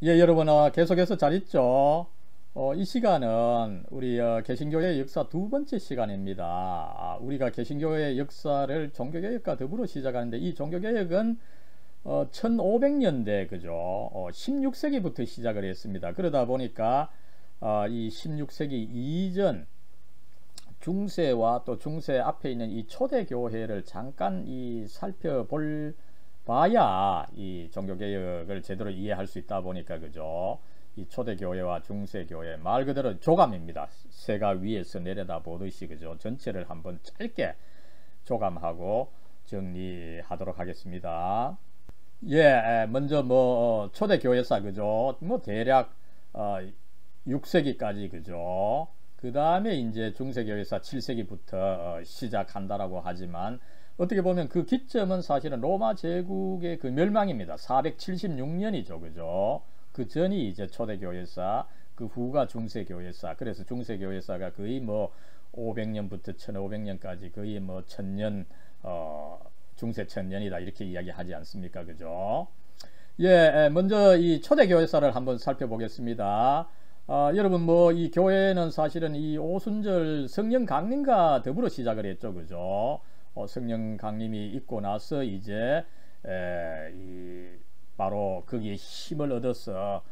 예, 여러분, 계속해서 잘 있죠? 이 시간은 우리 개신교의 역사 두 번째 시간입니다. 우리가 개신교의 역사를 종교개혁과 더불어 시작하는데 이 종교개혁은 1500년대 그죠? 16세기부터 시작을 했습니다. 그러다 보니까 이 16세기 이전 중세와 또 중세 앞에 있는 이 초대교회를 잠깐 살펴볼 봐야 이 종교개혁을 제대로 이해할 수 있다 보니까 그죠. 이 초대교회와 중세교회 말 그대로 조감입니다. 새가 위에서 내려다 보듯이 그죠. 전체를 한번 짧게 조감하고 정리하도록 하겠습니다. 예, 먼저 초대교회사 그죠. 대략 6세기까지 그죠. 그 다음에 이제 중세교회사 7세기부터 시작한다라고 하지만 어떻게 보면 그 기점은 사실은 로마 제국의 그 멸망입니다. 476년이죠. 그죠? 그 전이 이제 초대교회사, 그 후가 중세교회사. 그래서 중세교회사가 거의 500년부터 1500년까지 거의 1000년, 중세 1000년이다. 이렇게 이야기하지 않습니까? 그죠? 예, 먼저 이 초대교회사를 한번 살펴보겠습니다. 여러분 이 교회는 사실은 이 오순절 성령 강림과 더불어 시작을 했죠. 그죠? 성령 강림이 있고 나서 이제 바로 거기에 힘을 얻어서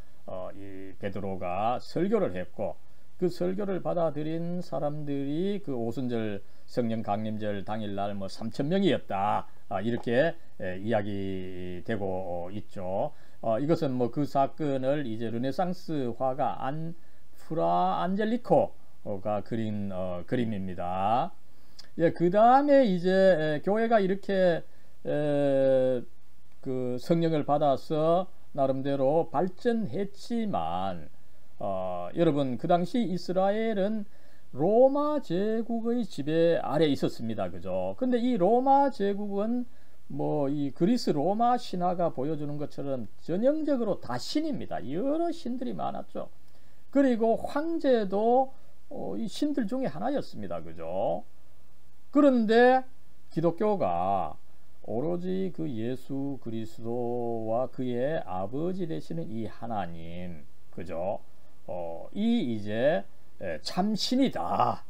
이 베드로가 설교를 했고 그 설교를 받아들인 사람들이 그 오순절 성령 강림절 당일날 3000명이었다 이렇게 이야기되고 있죠. 이것은 그 사건을 이제 르네상스 화가 프라 안젤리코가 그린 그림입니다. 예, 그 다음에 이제 교회가 이렇게 그 성령을 받아서 나름대로 발전했지만 여러분 그 당시 이스라엘은 로마 제국의 지배 아래 있었습니다. 그죠? 근데 이 로마 제국은 이 그리스 로마 신화가 보여주는 것처럼 전형적으로 다 신입니다. 여러 신들이 많았죠. 그리고 황제도 이 신들 중에 하나였습니다. 그죠? 그런데 기독교가 오로지 그 예수 그리스도와 그의 아버지 되시는 이 하나님, 그죠? 이제 참신이다.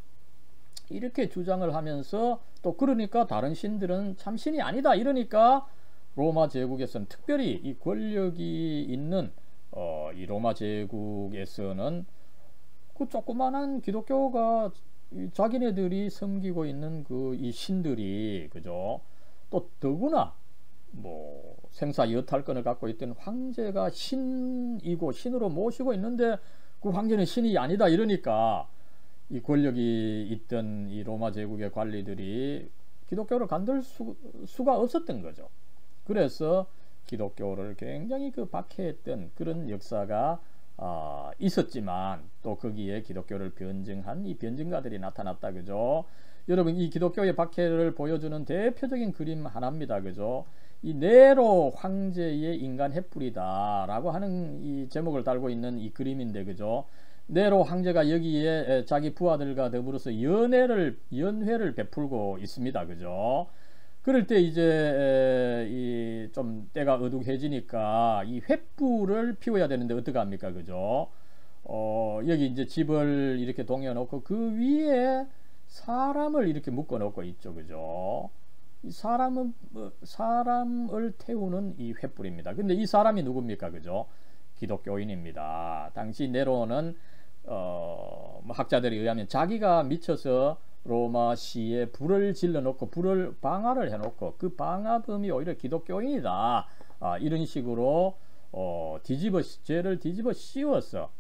이렇게 주장을 하면서 또 그러니까 다른 신들은 참신이 아니다. 이러니까 로마 제국에서는 특별히 이 권력이 있는 이 로마 제국에서는 그 조그만한 기독교가 자기네들이 섬기고 있는 이 신들이 그죠? 또 더구나 생사 여탈권을 갖고 있던 황제가 신이고 신으로 모시고 있는데 그 황제는 신이 아니다 이러니까 이 권력이 있던 이 로마 제국의 관리들이 기독교를 간들 수가 없었던 거죠. 그래서 기독교를 굉장히 박해했던 그런 역사가 있었지만 또 거기에 기독교를 변증한 이 변증가들이 나타났다. 그죠? 여러분 이 기독교의 박해를 보여주는 대표적인 그림 하나입니다. 그죠? 이 네로 황제의 인간 횃불이다 라고 하는 이 제목을 달고 있는 이 그림인데 그죠? 네로 황제가 여기에 자기 부하들과 더불어서 연회를 베풀고 있습니다. 그죠? 그럴 때 이제 좀 때가 어둑해지니까 이 횃불을 피워야 되는데 어떡합니까? 그죠? 여기 이제 집을 이렇게 동여 놓고 그 위에 사람을 이렇게 묶어 놓고 있죠. 그죠? 이 사람을 태우는 이 횃불입니다. 근데 이 사람이 누굽니까? 그죠? 기독교인입니다. 당시 네로는 학자들에 의하면 자기가 미쳐서 로마시에 불을 질러 놓고 불을 방화를 해 놓고 그 방화범이 오히려 기독교인이다. 이런 식으로 죄를 뒤집어 씌워서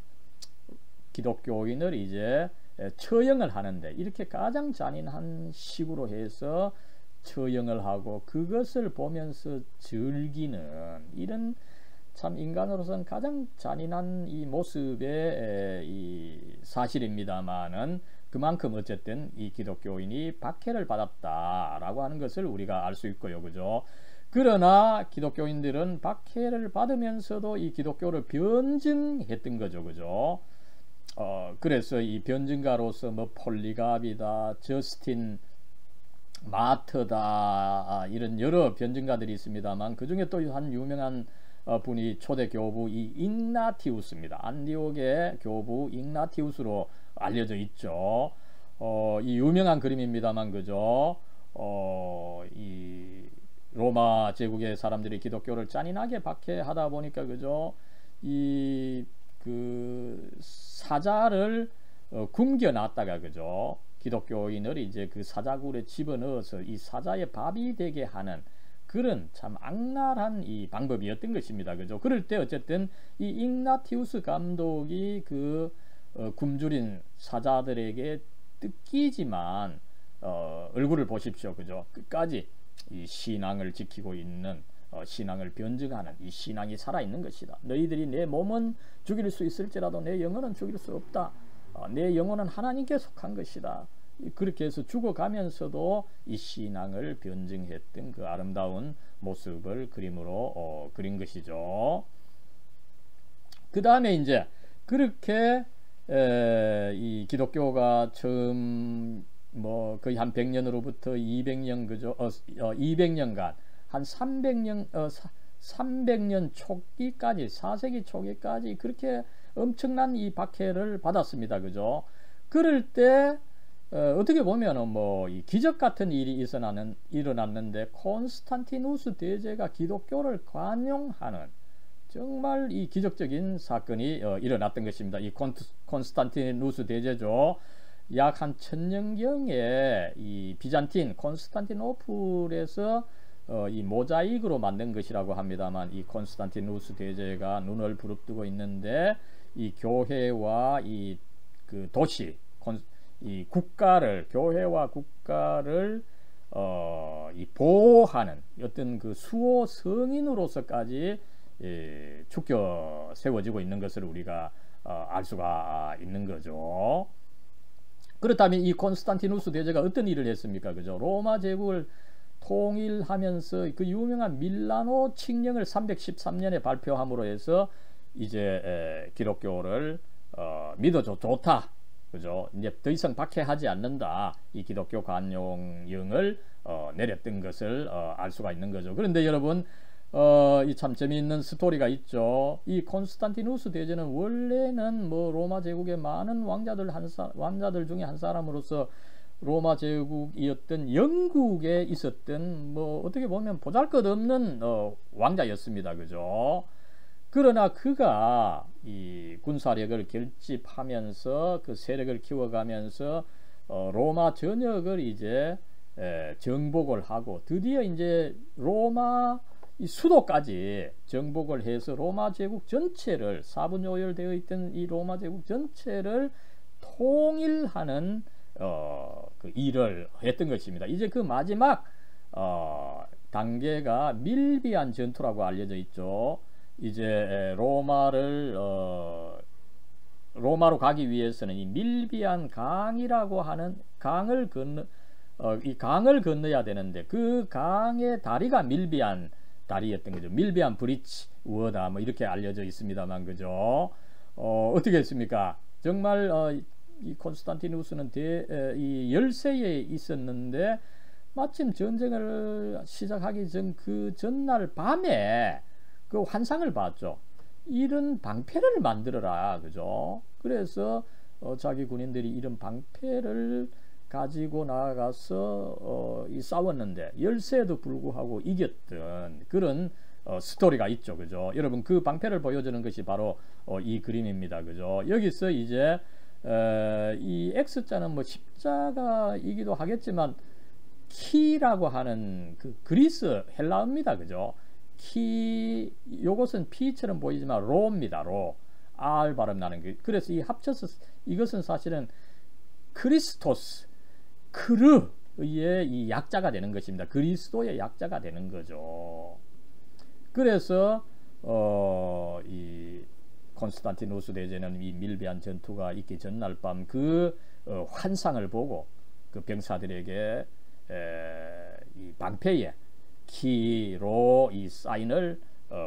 기독교인을 이제 처형을 하는데 이렇게 가장 잔인한 식으로 해서 처형을 하고 그것을 보면서 즐기는 이런 참 인간으로서는 가장 잔인한 이 모습의 이 사실입니다만은 그만큼 어쨌든 이 기독교인이 박해를 받았다라고 하는 것을 우리가 알 수 있고요. 그죠? 그러나 기독교인들은 박해를 받으면서도 이 기독교를 변증했던 거죠. 그죠? 그래서 이 변증가로서 폴리갑이다, 저스틴 마터다 이런 여러 변증가들이 있습니다만 그 중에 또 한 유명한 분이 초대 교부 이 igna티우스입니다. 안디옥의 교부 igna티우스로 알려져 있죠. 이 유명한 그림입니다만 그죠. 이 로마 제국의 사람들이 기독교를 잔인하게 박해하다 보니까 그죠. 이 그 사자를 굶겨놨다가 그죠. 기독교인을 이제 그 사자굴에 집어넣어서 이 사자의 밥이 되게 하는 그런 참 악랄한 이 방법이었던 것입니다. 그죠? 그럴 때 어쨌든 이 igna티우스 감독이 그 굶주린 사자들에게 뜯기지만 얼굴을 보십시오. 그죠? 끝까지 이 신앙을 지키고 있는 신앙을 변증하는 이 신앙이 살아있는 것이다. 너희들이 내 몸은 죽일 수 있을지라도 내 영혼은 죽일 수 없다. 내 영혼은 하나님께 속한 것이다. 그렇게 해서 죽어가면서도 이 신앙을 변증했던 그 아름다운 모습을 그림으로 그린 것이죠. 그 다음에 이제 그렇게 이 기독교가 처음 뭐 거의 한 100년으로부터 200년 그죠? 200년간 한 300년 초기까지 4세기 초기까지 그렇게 엄청난 이 박해를 받았습니다. 그죠? 그럴 때 어떻게 보면은 뭐 이 기적 같은 일이 일어났는데 콘스탄티누스 대제가 기독교를 관용하는 정말 이 기적적인 사건이 일어났던 것입니다. 이 콘스탄티누스 대제죠. 약 한 1000년경에 이 비잔틴 콘스탄티노플에서 이 모자이크로 만든 것이라고 합니다만 이 콘스탄티누스 대제가 눈을 부릅뜨고 있는데 이 교회와 이 그 도시 이 국가를 교회와 국가를 이 보호하는 어떤 그 수호 성인으로서까지 축겨 세워지고 있는 것을 우리가 알 수가 있는 거죠. 그렇다면 이 콘스탄티누스 대제가 어떤 일을 했습니까? 그죠? 로마 제국을 통일하면서 그 유명한 밀라노 칙령을 313년에 발표함으로 해서 이제 기독교를 믿어줘 좋다. 그죠? 이제 더 이상 박해하지 않는다. 이 기독교 관용령을 내렸던 것을 알 수가 있는 거죠. 그런데 여러분 이 참 재미있는 스토리가 있죠. 이 콘스탄티누스 대제는 원래는 뭐 로마 제국의 많은 왕자들 중에 한 사람으로서 로마 제국이었던 영국에 있었던 뭐 어떻게 보면 보잘것없는 왕자였습니다. 그죠? 그러나 그가 이 군사력을 결집하면서 그 세력을 키워가면서 로마 전역을 이제 정복을 하고 드디어 이제 로마 이 수도까지 정복을 해서 로마 제국 전체를 사분요열되어 있던 이 로마 제국 전체를 통일하는 그 일을 했던 것입니다. 이제 그 마지막 단계가 밀비안 전투라고 알려져 있죠. 이제 로마로 가기 위해서는 이 밀비안 강이라고 하는 강을 건너야 되는데 그 강의 다리가 밀비안 다리였던 거죠. 밀비안 브리지 워다 뭐 이렇게 알려져 있습니다만 그죠. 어떻게 했습니까? 정말 이 콘스탄티누스는 이 열세에 있었는데 마침 전쟁을 시작하기 전 그 전날 밤에 그 환상을 봤죠. 이런 방패를 만들어라, 그죠? 그래서 자기 군인들이 이런 방패를 가지고 나가서 싸웠는데 열세에도 불구하고 이겼던 그런 스토리가 있죠, 그죠? 여러분 그 방패를 보여주는 것이 바로 이 그림입니다, 그죠? 여기서 이제 이 X자는 뭐 십자가이기도 하겠지만 키라고 하는 그 그리스 헬라어입니다, 그죠? 키 요것은 P처럼 보이지만 로입니다, 로 R 발음 나는 게 그래서 이 합쳐서 이것은 사실은 크리스토스 크르의 이 약자가 되는 것입니다. 그리스도의 약자가 되는 거죠. 그래서 이 콘스탄티누스 대제는 이 밀비안 전투가 있기 전날 밤 그 환상을 보고 그 병사들에게 이 방패에 키로 이 사인을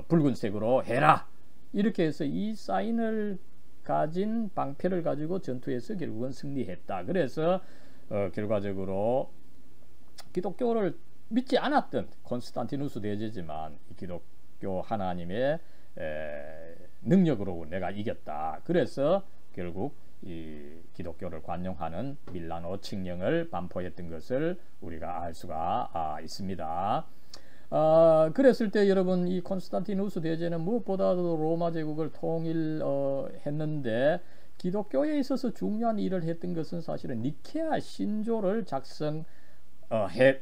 붉은색으로 해라 이렇게 해서 이 사인을 가진 방패를 가지고 전투에서 결국은 승리했다. 그래서 기독교를 믿지 않았던 콘스탄티누스 대제지만 이 기독교 하나님의 능력으로 내가 이겼다. 그래서 결국 이 기독교를 관용하는 밀라노 칙령을 반포했던 것을 우리가 알 수가 있습니다. 그랬을 때 여러분 이 콘스탄티누스 대제는 무엇보다도 로마 제국을 통일했는데 기독교에 있어서 중요한 일을 했던 것은 사실은 니케아 신조를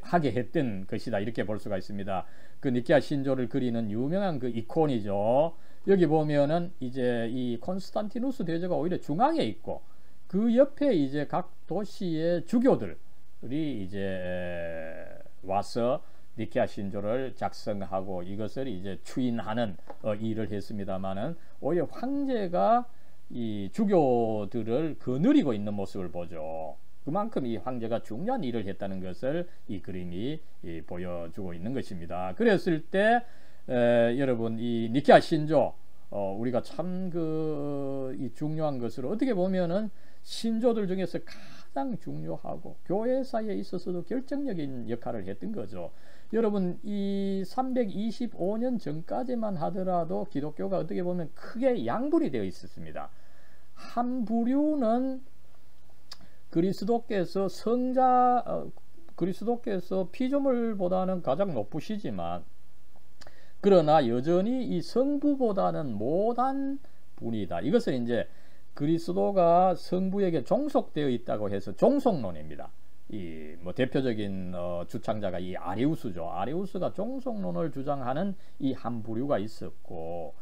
하게 했던 것이다. 이렇게 볼 수가 있습니다. 그 니케아 신조를 그리는 유명한 그 이콘이죠. 여기 보면은 이제 이 콘스탄티누스 대제가 오히려 중앙에 있고 그 옆에 이제 각 도시의 주교들이 이제 와서 니케아 신조를 작성하고 이것을 이제 추인하는 일을 했습니다만은 오히려 황제가 이 주교들을 거느리고 있는 모습을 보죠. 그만큼 이 황제가 중요한 일을 했다는 것을 이 그림이 보여주고 있는 것입니다. 그랬을 때 여러분 이 니케아 신조 우리가 참 이 중요한 것으로 어떻게 보면은 신조들 중에서 가장 중요하고 교회사에 있어서도 결정적인 역할을 했던 거죠. 여러분 이 325년 전까지만 하더라도 기독교가 어떻게 보면 크게 양분이 되어 있었습니다. 한 부류는 그리스도께서 그리스도께서 피조물보다는 가장 높으시지만 그러나 여전히 이 성부보다는 못한 분이다. 이것은 이제 그리스도가 성부에게 종속되어 있다고 해서 종속론입니다. 이 뭐 대표적인 주창자가 이 아리우스죠. 아리우스가 종속론을 주장하는 이 한 부류가 있었고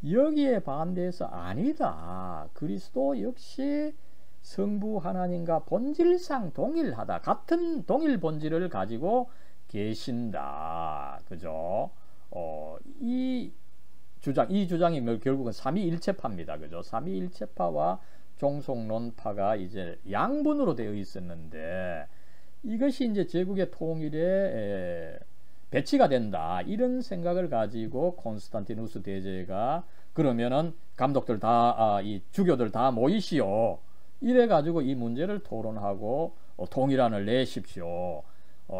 여기에 반대해서 아니다. 그리스도 역시 성부 하나님과 본질상 동일하다. 같은 동일 본질을 가지고 계신다. 그죠? 이 주장이 결국은 삼위일체파입니다. 그죠? 삼위일체파와 종속론파가 이제 양분으로 되어 있었는데 이것이 이제 제국의 통일에 배치가 된다. 이런 생각을 가지고 콘스탄티누스 대제가 그러면은 감독들 다, 이 주교들 다 모이시오. 이래 가지고 이 문제를 토론하고 통일안을 내십시오.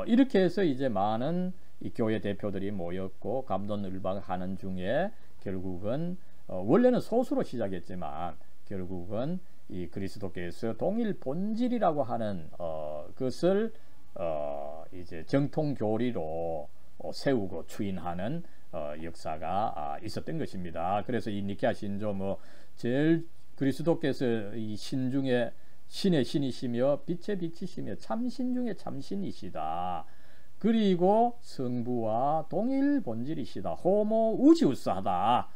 이렇게 해서 이제 많은 이 교회 대표들이 모였고 감론을박하는 중에 결국은 원래는 소수로 시작했지만 결국은 이 그리스도께서 동일 본질이라고 하는 것을 이제 정통 교리로 세우고 추인하는 역사가 있었던 것입니다. 그래서 이 니케아 신조 제일 그리스도께서 이 신 중에 신의 신이시며 빛의 빛이시며 참신 중에 참신이시다. 그리고 성부와 동일 본질이시다. 호모 우지우스하다.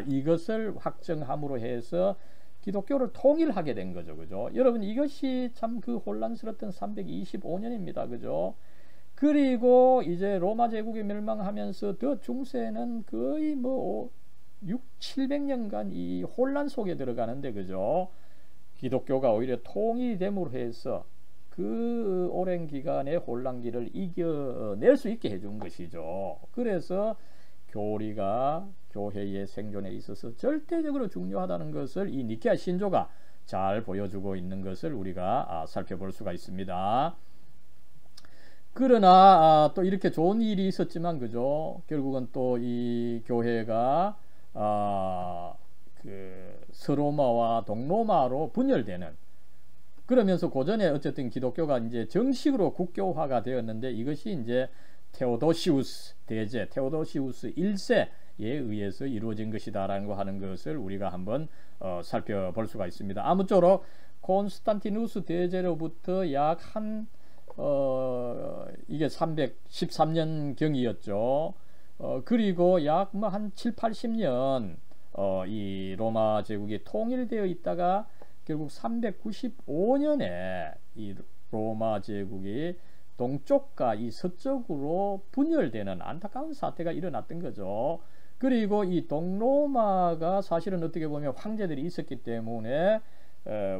이것을 확정함으로 해서 기독교를 통일하게 된 거죠. 그죠? 여러분 이것이 참 그 혼란스러웠던 325년입니다. 그죠? 그리고 이제 로마 제국이 멸망하면서 더 중세는 거의 700년간 이 혼란 속에 들어가는데 그죠? 기독교가 오히려 통일됨으로 해서 그 오랜 기간의 혼란기를 이겨낼 수 있게 해준 것이죠. 그래서 교리가 교회의 생존에 있어서 절대적으로 중요하다는 것을 이 니케아 신조가 잘 보여주고 있는 것을 우리가 살펴볼 수가 있습니다. 그러나 또 이렇게 좋은 일이 있었지만 그죠? 결국은 또 이 교회가 그 서로마와 동로마로 분열되는 그러면서 고전에 어쨌든 기독교가 이제 정식으로 국교화가 되었는데 이것이 이제 테오도시우스 대제, 테오도시우스 1세에 의해서 이루어진 것이다라고 하는 것을 우리가 한번 살펴볼 수가 있습니다. 아무쪼록 콘스탄티누스 대제로부터 약 이게 313년 경이었죠. 그리고 약 한 7, 80년 이 로마 제국이 통일되어 있다가 결국 395년에 이 로마 제국이 동쪽과 이 서쪽으로 분열되는 안타까운 사태가 일어났던 거죠. 그리고 이 동로마가 사실은 어떻게 보면 황제들이 있었기 때문에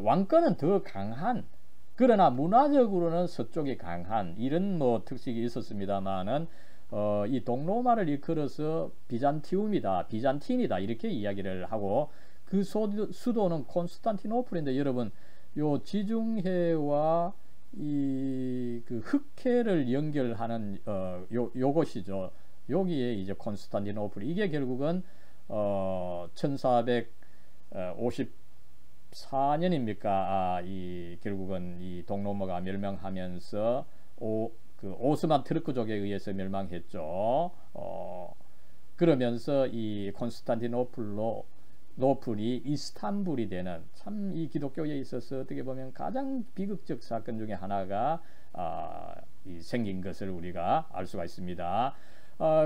왕권은 더 강한 그러나 문화적으로는 서쪽이 강한 이런 특색이 있었습니다만은 이 동로마를 일컬어서 비잔틴이다 이렇게 이야기를 하고 그 수도는 콘스탄티노플인데 여러분 요 지중해와 이 그 흑해를 연결하는 요것이죠. 여기에 이제 콘스탄티노플, 이게 결국은 1454년입니까? 이 결국은 이 동로마가 멸망하면서 그 오스만 트르크족에 의해서 멸망했죠. 그러면서 이 콘스탄티노플이 이스탄불이 되는, 참 이 기독교에 있어서 어떻게 보면 가장 비극적 사건 중에 하나가 생긴 것을 우리가 알 수가 있습니다.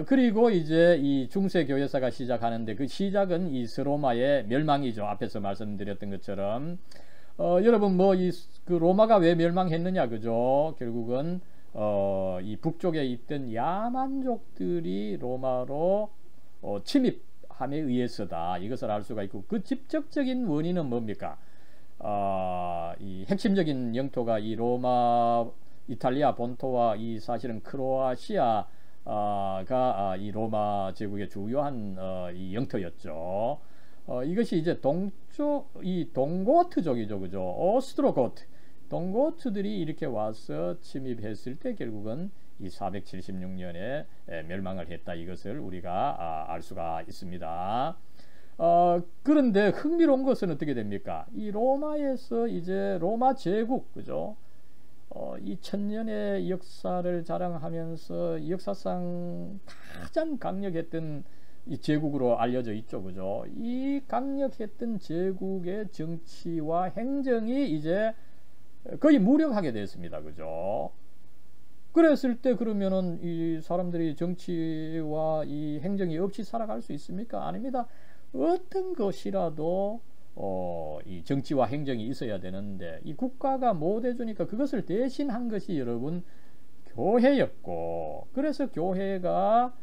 그리고 이제 이 중세 교회사가 시작하는데, 그 시작은 이 서로마의 멸망이죠. 앞에서 말씀드렸던 것처럼 여러분 뭐 그 로마가 왜 멸망했느냐, 그죠? 결국은 이 북쪽에 있던 야만족들이 로마로 침입함에 의해서다, 이것을 알 수가 있고, 그 직접적인 원인은 뭡니까? 이 핵심적인 영토가 이 로마 이탈리아 본토와 이 사실은 크로아시아가 이 로마 제국의 주요한 이 영토였죠. 이것이 이제 이 동고트족이죠, 그죠? 오스트로고트, 동고트들이 이렇게 와서 침입했을 때 결국은 이 476년에 멸망을 했다, 이것을 우리가 알 수가 있습니다. 그런데 흥미로운 것은 어떻게 됩니까? 이 로마에서 이제 로마 제국, 그죠? 이 천년의 역사를 자랑하면서 역사상 가장 강력했던 이 제국으로 알려져 있죠, 그죠? 이 강력했던 제국의 정치와 행정이 이제 거의 무력하게 됐습니다, 그죠? 그랬을 때 그러면은 이 사람들이 정치와 이 행정이 없이 살아갈 수 있습니까? 아닙니다. 어떤 것이라도 이 정치와 행정이 있어야 되는데, 이 국가가 못 해주니까 그것을 대신한 것이 여러분 교회였고, 그래서 교회가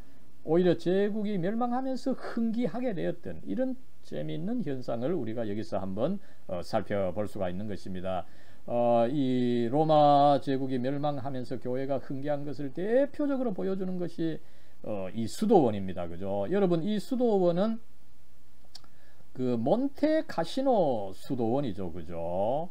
오히려 제국이 멸망하면서 흥기하게 되었던 이런 재미있는 현상을 우리가 여기서 한번 살펴볼 수가 있는 것입니다. 이 로마 제국이 멸망하면서 교회가 흥기한 것을 대표적으로 보여주는 것이 이 수도원입니다, 그죠? 여러분, 이 수도원은 그 몬테 카시노 수도원이죠, 그죠?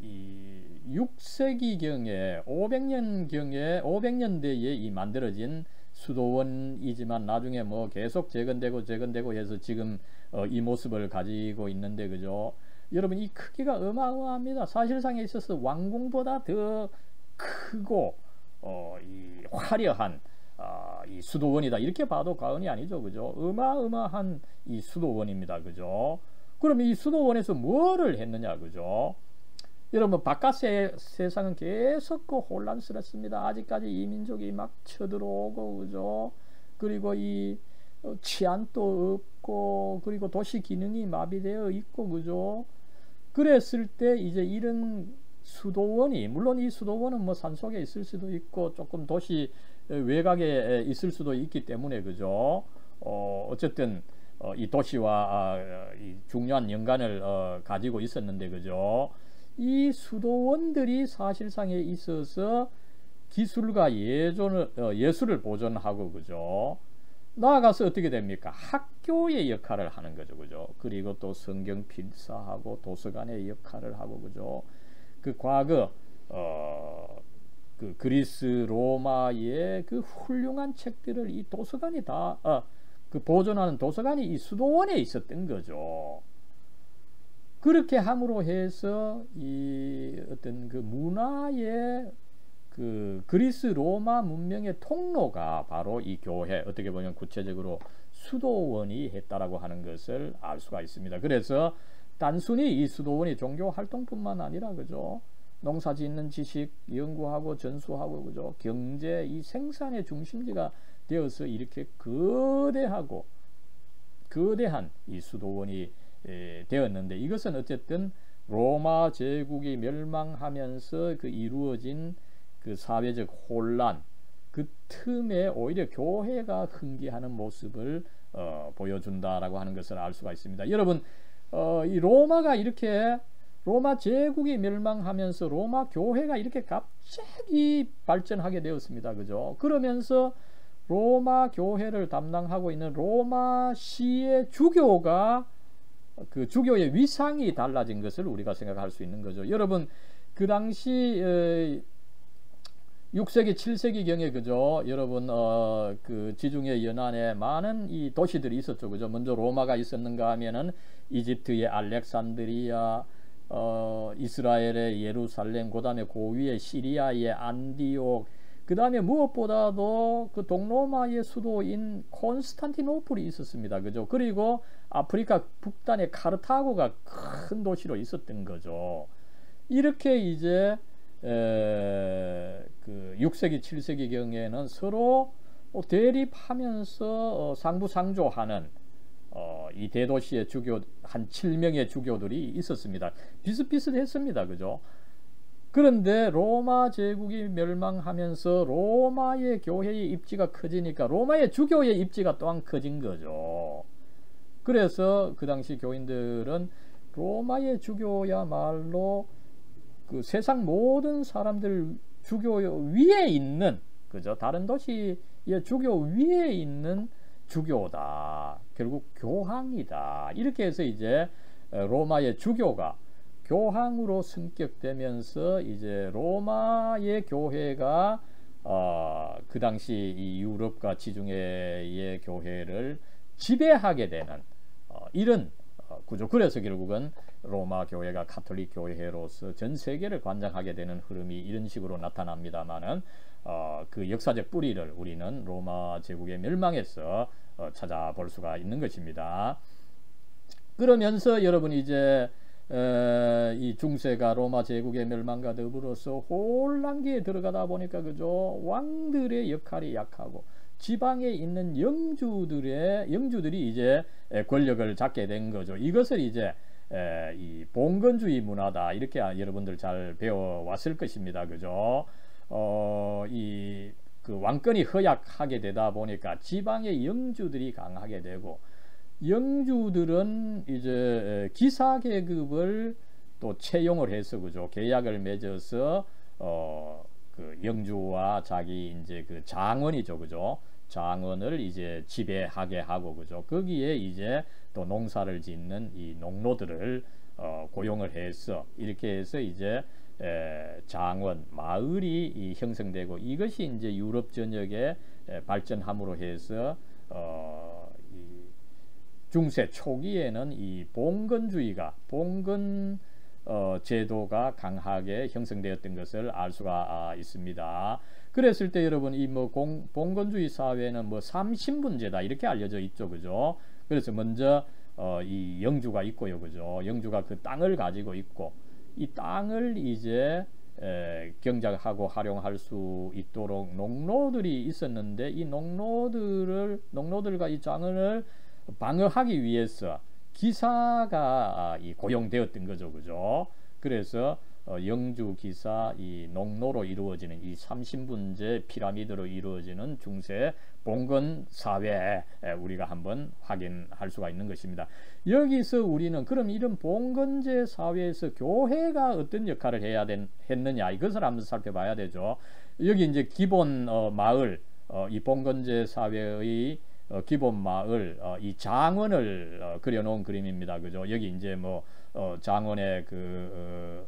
이 6세기경에 500년대에 이 만들어진 수도원이지만 나중에 뭐 계속 재건되고 해서 지금 이 모습을 가지고 있는데, 그죠? 여러분, 이 크기가 어마어마합니다. 사실상에 있어서 왕궁보다 더 크고 이 화려한 이 수도원이다, 이렇게 봐도 과언이 아니죠, 그죠? 어마어마한 이 수도원입니다, 그죠? 그럼 이 수도원에서 뭐를 했느냐, 그죠? 여러분, 바깥 세상은 계속 혼란스럽습니다. 아직까지 이민족이 막 쳐들어오고, 그죠? 그리고 이 치안도 없고, 그리고 도시 기능이 마비되어 있고, 그죠? 그랬을 때 이제 이런 수도원이, 물론 이 수도원은 뭐 산속에 있을 수도 있고 조금 도시 외곽에 있을 수도 있기 때문에, 그죠? 어쨌든 이 도시와 이 중요한 연관을 가지고 있었는데, 그죠? 이 수도원들이 사실상에 있어서 기술과 예술을 보존하고, 그죠? 나아가서 어떻게 됩니까? 학교의 역할을 하는 거죠, 그죠? 그리고 또 성경 필사하고 도서관의 역할을 하고, 그죠? 그 과거 그 그리스 로마의 그 훌륭한 책들을 이 도서관이 다 그 보존하는 도서관이 이 수도원에 있었던 거죠. 그렇게 함으로 해서 이 어떤 그 문화의 그 그리스 로마 문명의 통로가 바로 이 교회, 어떻게 보면 구체적으로 수도원이 했다라고 하는 것을 알 수가 있습니다. 그래서 단순히 이 수도원이 종교 활동뿐만 아니라, 그죠? 농사 짓는 지식 연구하고 전수하고, 그죠? 경제, 이 생산의 중심지가 되어서 이렇게 거대한 이 수도원이 되었는데, 이것은 어쨌든 로마 제국이 멸망하면서 그 이루어진 그 사회적 혼란, 그 틈에 오히려 교회가 흥기하는 모습을 보여준다라고 하는 것을 알 수가 있습니다. 여러분, 이 로마 제국이 멸망하면서 로마 교회가 이렇게 갑자기 발전하게 되었습니다, 그죠? 그러면서 로마 교회를 담당하고 있는 로마시의 주교가, 그 주교의 위상이 달라진 것을 우리가 생각할 수 있는 거죠. 여러분, 그 당시 6세기 7세기경에 그죠 여러분 그 지중해 연안에 많은 이 도시들이 있었죠. 그죠. 먼저 로마가 있었는가 하면은 이집트의 알렉산드리아, 이스라엘의 예루살렘, 그 다음에 그 위에 시리아의 안디옥, 그 다음에 무엇보다도 그 동로마의 수도인 콘스탄티노플이 있었습니다. 그죠. 그리고 아프리카 북단의 카르타고가 큰 도시로 있었던 거죠. 이렇게 이제 그 6세기 7세기경에는 서로 대립하면서 상부상조하는 이 대도시의 주교 한 7명의 주교들이 있었습니다. 비슷비슷했습니다. 그죠? 그런데 로마 제국이 멸망하면서 로마의 교회의 입지가 커지니까 로마의 주교의 입지가 또한 커진 거죠. 그래서 그 당시 교인들은 로마의 주교야말로 그 세상 모든 사람들 주교 위에 있는 그죠 다른 도시의 주교 위에 있는 주교다. 결국 교황이다. 이렇게 해서 이제 로마의 주교가 교황으로 승격되면서 이제 로마의 교회가 그 당시 이 유럽과 지중해의 교회를 지배하게 되는 이런 구조. 그래서 결국은 로마 교회가 가톨릭 교회로서 전 세계를 관장하게 되는 흐름이 이런 식으로 나타납니다만은 그 역사적 뿌리를 우리는 로마 제국의 멸망에서 찾아볼 수가 있는 것입니다. 그러면서 여러분 이제 이 중세가 로마 제국의 멸망과 더불어서 혼란기에 들어가다 보니까 그죠 왕들의 역할이 약하고 지방에 있는 영주들이 이제 권력을 잡게 된 거죠. 이것을 이제 이 봉건주의 문화다 이렇게 여러분들 잘 배워왔을 것입니다. 그죠? 이 그 왕권이 허약하게 되다 보니까 지방의 영주들이 강하게 되고 영주들은 이제 기사 계급을 또 채용을 해서 그죠 계약을 맺어서 그 영주와 자기 이제 그 장원이죠. 그죠? 장원을 이제 지배하게 하고 그죠. 거기에 이제 또 농사를 짓는 이 농노들을 고용을 해서 이렇게 해서 이제 장원 마을이 형성되고 이것이 이제 유럽 전역에 발전함으로 해서 이 중세 초기에는 이 봉건주의가 봉건 제도가 강하게 형성되었던 것을 알 수가 있습니다. 그랬을 때 여러분 이 뭐 봉건주의 사회는 뭐 삼신분제다 이렇게 알려져 있죠. 그죠? 그래서 먼저 이 영주가 있고요. 그죠? 영주가 그 땅을 가지고 있고 이 땅을 이제 경작하고 활용할 수 있도록 농노들이 있었는데 이 농노들과 이 장을 방어하기 위해서 기사가 고용되었던 거죠. 그죠? 그래서 영주, 기사, 이 농노로 이루어지는 이 삼신분제 피라미드로 이루어지는 중세 봉건 사회에 우리가 한번 확인할 수가 있는 것입니다. 여기서 우리는 그럼 이런 봉건제 사회에서 교회가 어떤 역할을 했느냐 이것을 한번 살펴봐야 되죠. 여기 이제 기본 마을 이 봉건제 사회의 기본 마을 이 장원을 그려놓은 그림입니다. 그죠? 여기 이제 뭐 장원의 그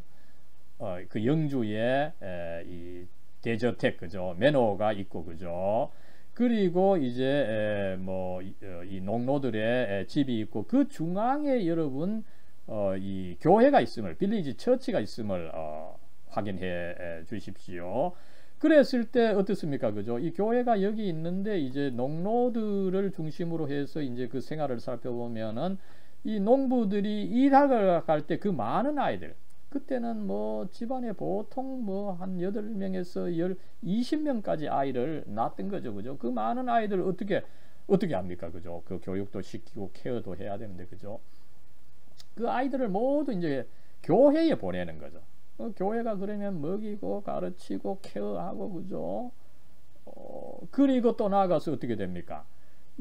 영주의 이 대저택 그죠? 매너가 있고 그죠? 그리고 이제 뭐 이 농노들의 집이 있고 그 중앙에 여러분 이 교회가 있음을 빌리지 처치가 있음을 확인해 주십시오. 그랬을 때 어떻습니까? 그죠? 이 교회가 여기 있는데 이제 농노들을 중심으로 해서 이제 그 생활을 살펴보면은 이 농부들이 일하러 갈 때 그 많은 아이들 그때는 뭐 집안에 보통 뭐 한 8명에서 20명까지 아이를 낳았던 거죠. 그죠? 그 많은 아이들 어떻게 합니까? 그죠? 그 교육도 시키고 케어도 해야 되는데 그죠? 그 아이들을 모두 이제 교회에 보내는 거죠. 교회가 그러면 먹이고 가르치고 케어하고 그죠? 그리고 또 나아가서 어떻게 됩니까?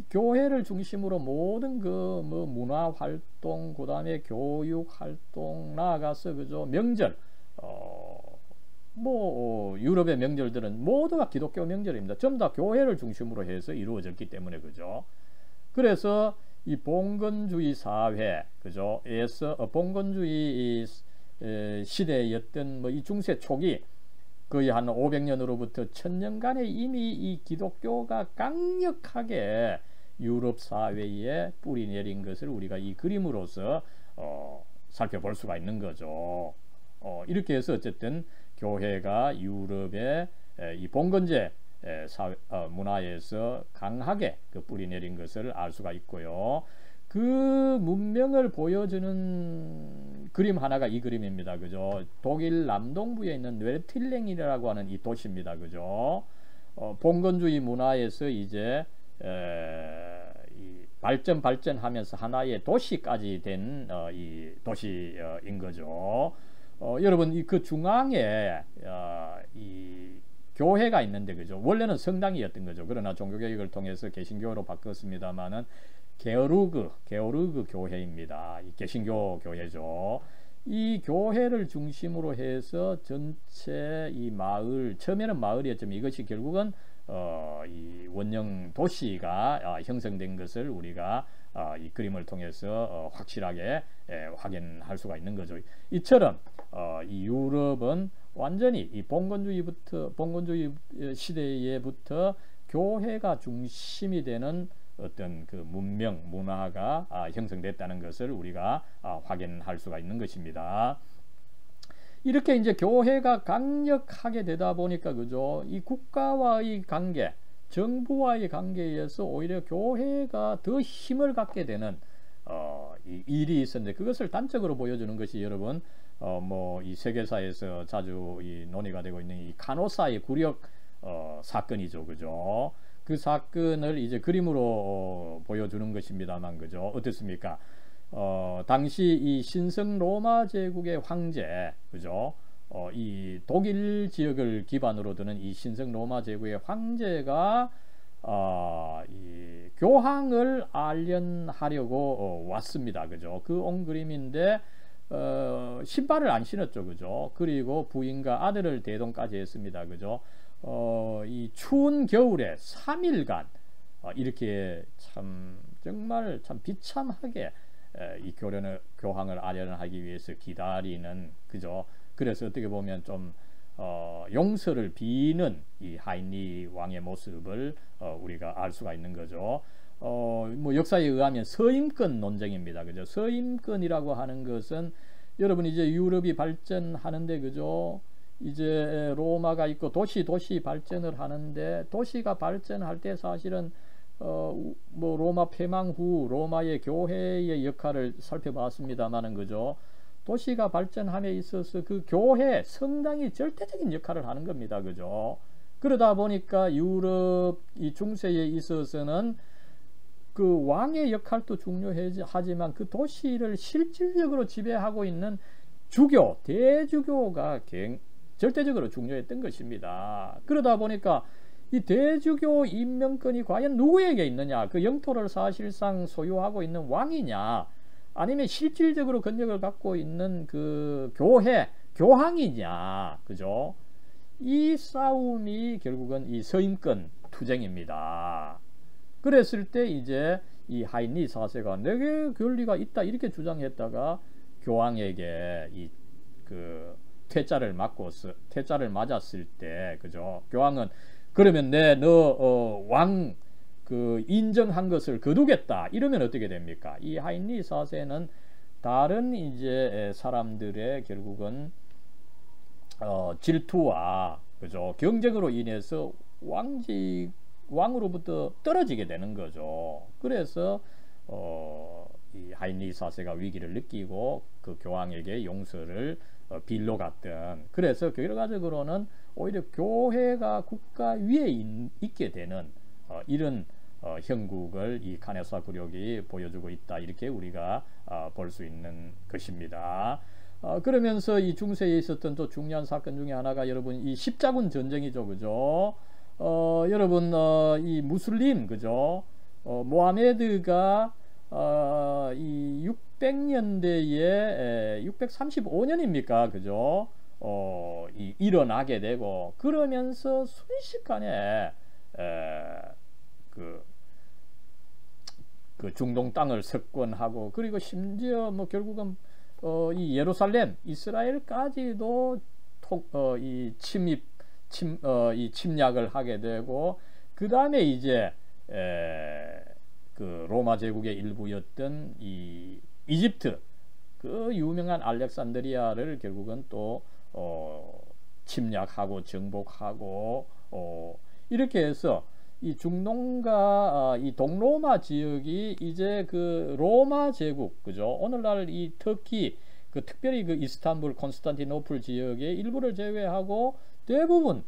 교회를 중심으로 모든 그 뭐 문화 활동, 그다음에 교육 활동 나아가서 그죠? 명절 유럽의 명절들은 모두가 기독교 명절입니다. 전부 다 교회를 중심으로 해서 이루어졌기 때문에 그죠? 그래서 이 봉건주의 사회 그죠? 에서 봉건주의 시대였던 뭐 이 중세 초기 거의 한 500년으로부터 1000년간에 이미 이 기독교가 강력하게 유럽 사회에 뿌리 내린 것을 우리가 이 그림으로서 살펴볼 수가 있는 거죠. 이렇게 해서 어쨌든 교회가 유럽의 이 봉건제 문화에서 강하게 그 뿌리 내린 것을 알 수가 있고요. 그 문명을 보여주는 그림 하나가 이 그림입니다. 그죠? 독일 남동부에 있는 뇌틸랭이라고 하는 이 도시입니다. 그죠? 봉건주의 문화에서 이제 이 발전하면서 하나의 도시까지 된 이 도시인 거죠. 여러분 그 중앙에 이 교회가 있는데 그죠? 원래는 성당이었던 거죠. 그러나 종교개혁을 통해서 개신교로 바꿨습니다만은 게오르그 교회입니다. 이 개신교 교회죠. 이 교회를 중심으로 해서 전체 이 마을, 처음에는 마을이었지만 이것이 결국은 이 원형 도시가 형성된 것을 우리가 이 그림을 통해서 확실하게 확인할 수가 있는 거죠. 이처럼 이 유럽은 완전히 이 봉건주의 시대에부터 교회가 중심이 되는 어떤 그 문명 문화가 형성됐다는 것을 우리가 확인할 수가 있는 것입니다. 이렇게 이제 교회가 강력하게 되다 보니까 그죠? 이 국가와의 관계, 정부와의 관계에서 오히려 교회가 더 힘을 갖게 되는 이 일이 있었는데 그것을 단적으로 보여주는 것이 여러분 뭐 이 세계사에서 자주 이 논의가 되고 있는 이 카노사의 굴욕 사건이죠, 그죠? 그 사건을 이제 그림으로 보여주는 것입니다만 그죠? 어떻습니까? 당시 이 신성 로마 제국의 황제, 그죠? 이 독일 지역을 기반으로 두는 이 신성 로마 제국의 황제가 이 교황을 알련하려고 왔습니다, 그죠? 그 온 그림인데 신발을 안 신었죠, 그죠? 그리고 부인과 아들을 대동까지 했습니다, 그죠? 이 추운 겨울에 3일간 이렇게 참 정말 참 비참하게 이 교황을 아련하기 위해서 기다리는 그죠. 그래서 어떻게 보면 좀 용서를 비는 이 하인리 왕의 모습을 우리가 알 수가 있는 거죠. 뭐 역사에 의하면 서임권 논쟁입니다. 그죠? 서임권이라고 하는 것은 여러분 이제 유럽이 발전하는데 그죠? 이제 로마가 있고 도시 발전을 하는데 도시가 발전할 때 사실은 뭐 로마 폐망 후 로마의 교회의 역할을 살펴봤습니다만은 그죠? 도시가 발전함에 있어서 그 교회 성당이 절대적인 역할을 하는 겁니다. 그죠? 그러다 보니까 유럽 이 중세에 있어서는 그 왕의 역할도 중요하지만 그 도시를 실질적으로 지배하고 있는 주교, 대주교가 절대적으로 중요했던 것입니다. 그러다 보니까 이 대주교 임명권이 과연 누구에게 있느냐? 그 영토를 사실상 소유하고 있는 왕이냐? 아니면 실질적으로 권력을 갖고 있는 그 교황이냐? 그죠? 이 싸움이 결국은 이 서임권 투쟁입니다. 그랬을 때 이제 이 하인리 4세가 내게 권리가 있다 이렇게 주장했다가 교황에게 이 그 퇴짜를 맞았을 때 그죠? 교황은 그러면 너 왕 그 인정한 것을 거두겠다 이러면 어떻게 됩니까? 이 하인리 4세는 다른 이제 사람들의 결국은 질투와 그죠? 경쟁으로 인해서 왕으로부터 떨어지게 되는 거죠. 그래서 이 하인리 4세가 위기를 느끼고 그 교황에게 용서를 빌러 갔던 그래서 결과적으로는 오히려 교회가 국가 위에 있게 되는 이런 형국을 이 카네사 굴욕이 보여주고 있다 이렇게 우리가 볼 수 있는 것입니다. 그러면서 이 중세에 있었던 또 중요한 사건 중에 하나가 여러분 이 십자군 전쟁이죠, 그죠? 여러분 이 무슬림 그죠? 모하메드가 이 600년대에 635년입니까, 그죠? 일어나게 되고 그러면서 순식간에 그 중동 땅을 석권하고 그리고 심지어 뭐 결국은 이 예루살렘 이스라엘까지도 이 침입 이 침략을 하게 되고, 그 다음에 이제 그 로마 제국의 일부였던 이 이집트, 그 유명한 알렉산드리아를 결국은 또 침략하고 정복하고 이렇게 해서 이 중동과 이 동로마 지역이 이제 그 로마 제국, 그죠? 오늘날 이 터키, 그 특별히 그 이스탄불, 콘스탄티노플 지역의 일부를 제외하고 대부분